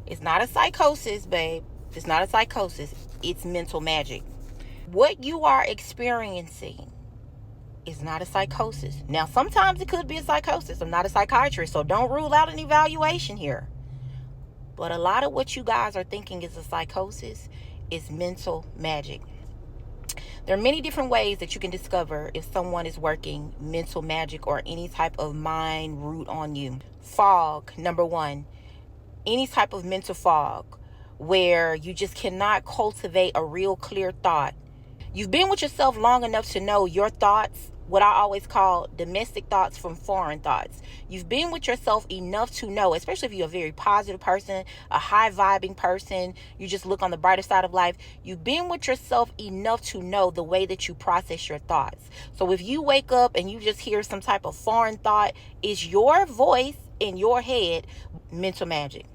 It's not a psychosis, babe. It's not a psychosis. It's mental magic. What you are experiencing is not a psychosis. Now, sometimes it could be a psychosis. I'm not a psychiatrist, so don't rule out an evaluation here. But a lot of what you guys are thinking is a psychosis is mental magic. There are many different ways that you can discover if someone is working mental magic or any type of mind root on you. Fog, number one. Any type of mental fog where you just cannot cultivate a real clear thought. You've been with yourself long enough to know your thoughts, what I always call domestic thoughts from foreign thoughts. You've been with yourself enough to know, especially if you're a very positive person, a high vibing person, you just look on the brighter side of life. You've been with yourself enough to know the way that you process your thoughts. So if you wake up and you just hear some type of foreign thought, it's your voice in your head, mental magic.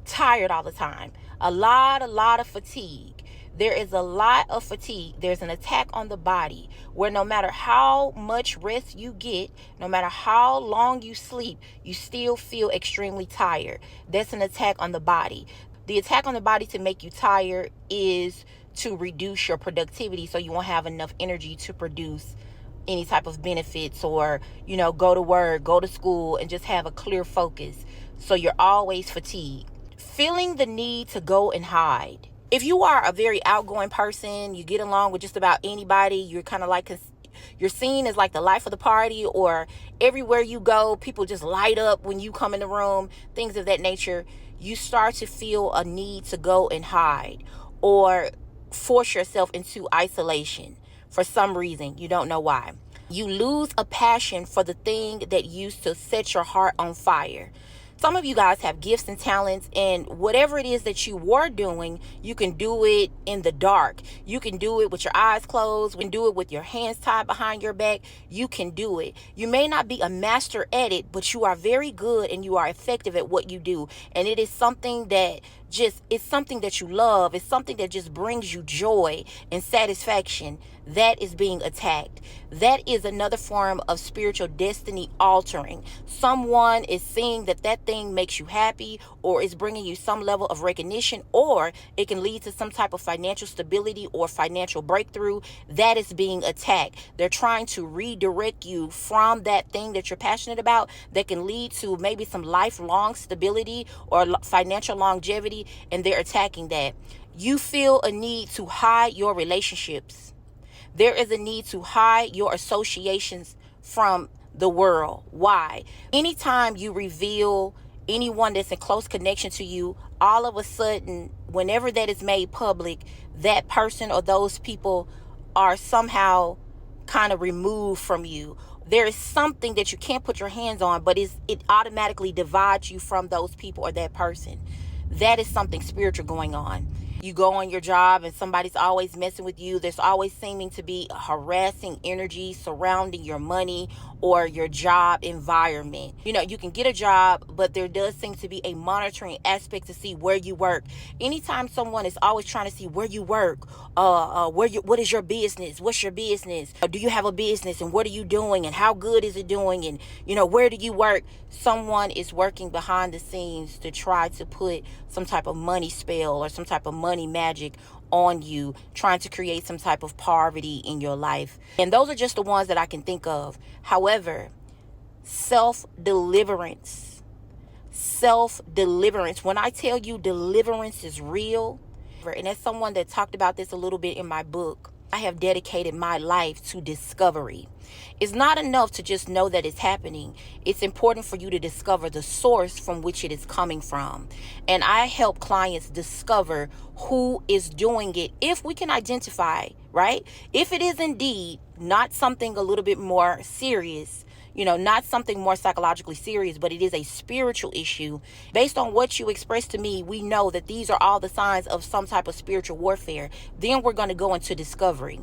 Tired all the time. A lot of fatigue. There is a lot of fatigue. There's an attack on the body where no matter how much rest you get, no matter how long you sleep, you still feel extremely tired. That's an attack on the body. The attack on the body to make you tired is to reduce your productivity so you won't have enough energy to produce any type of benefits or, go to work, go to school, and just have a clear focus. So you're always fatigued. Feeling the need to go and hide. If you are a very outgoing person, you get along with just about anybody, you're kind of like, you're seen as like the life of the party, or everywhere you go, people just light up when you come in the room, things of that nature. You start to feel a need to go and hide or force yourself into isolation for some reason. You don't know why. You lose a passion for the thing that used to set your heart on fire. Some of you guys have gifts and talents, and whatever it is that you were doing, you can do it in the dark. You can do it with your eyes closed. You can do it with your hands tied behind your back. You can do it. You may not be a master at it, but you are very good and you are effective at what you do. And it is something that it's something that you love. It's something that just brings you joy and satisfaction. That is being attacked. That is another form of spiritual destiny altering. Someone is seeing that thing makes you happy, or is bringing you some level of recognition, or it can lead to some type of financial stability or financial breakthrough. That is being attacked. They're trying to redirect you from that thing that you're passionate about that can lead to maybe some lifelong stability or financial longevity, and they're attacking that. You feel a need to hide your relationships. There is a need to hide your associations from the world. Why? Anytime you reveal anyone that's in close connection to you, all of a sudden, whenever that is made public, that person or those people are somehow kind of removed from you. There is something that you can't put your hands on, but it automatically divides you from those people or that person. That is something spiritual going on. You go on your job and somebody's always messing with you. There's always seeming to be a harassing energy surrounding your money or your job environment. You can get a job, but there does seem to be a monitoring aspect to see where you work. Anytime someone is always trying to see where you work, what is your business? What's your business? Do you have a business, and what are you doing, and how good is it doing, and where do you work? Someone is working behind the scenes to try to put some type of money spell or some type of money magic on you, trying to create some type of poverty in your life. And those are just the ones that I can think of. However, self-deliverance. When I tell you deliverance is real, and as someone that talked about this a little bit in my book, I have dedicated my life to discovery. It's not enough to just know that it's happening. It's important for you to discover the source from which it is coming from. And I help clients discover who is doing it. If we can identify, right? If it is indeed not something a little bit more serious, not something more psychologically serious, but it is a spiritual issue. Based on what you expressed to me, we know that these are all the signs of some type of spiritual warfare. Then we're going to go into discovery.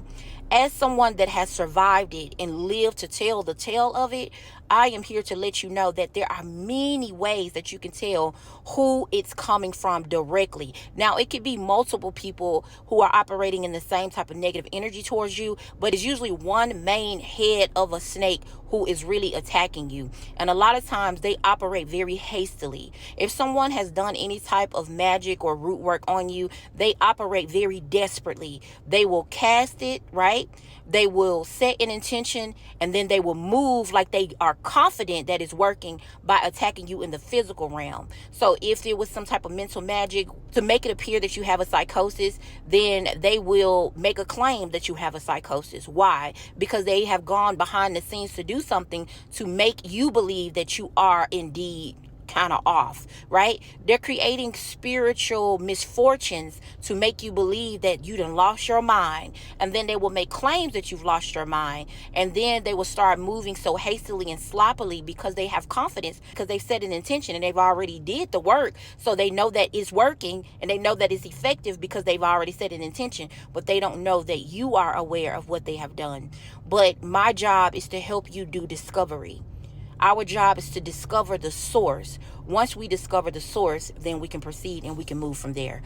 As someone that has survived it and lived to tell the tale of it, I am here to let you know that there are many ways that you can tell who it's coming from directly. Now, it could be multiple people who are operating in the same type of negative energy towards you, but it's usually one main head of a snake who is really attacking you. And a lot of times they operate very hastily. If someone has done any type of magic or root work on you, they operate very desperately. They will cast it, right? They will set an intention, and then they will move like they are confident that it's working by attacking you in the physical realm. So if there was some type of mental magic to make it appear that you have a psychosis, then they will make a claim that you have a psychosis. Why? Because they have gone behind the scenes to do something to make you believe that you are indeed kind of off, right? They're creating spiritual misfortunes to make you believe that you done lost your mind, and then they will make claims that you've lost your mind, and then they will start moving so hastily and sloppily because they have confidence, because they've set an intention and they've already did the work, so they know that it's working and they know that it's effective because they've already set an intention, but they don't know that you are aware of what they have done. But my job is to help you do discovery. Our job is to discover the source. Once we discover the source, then we can proceed and we can move from there.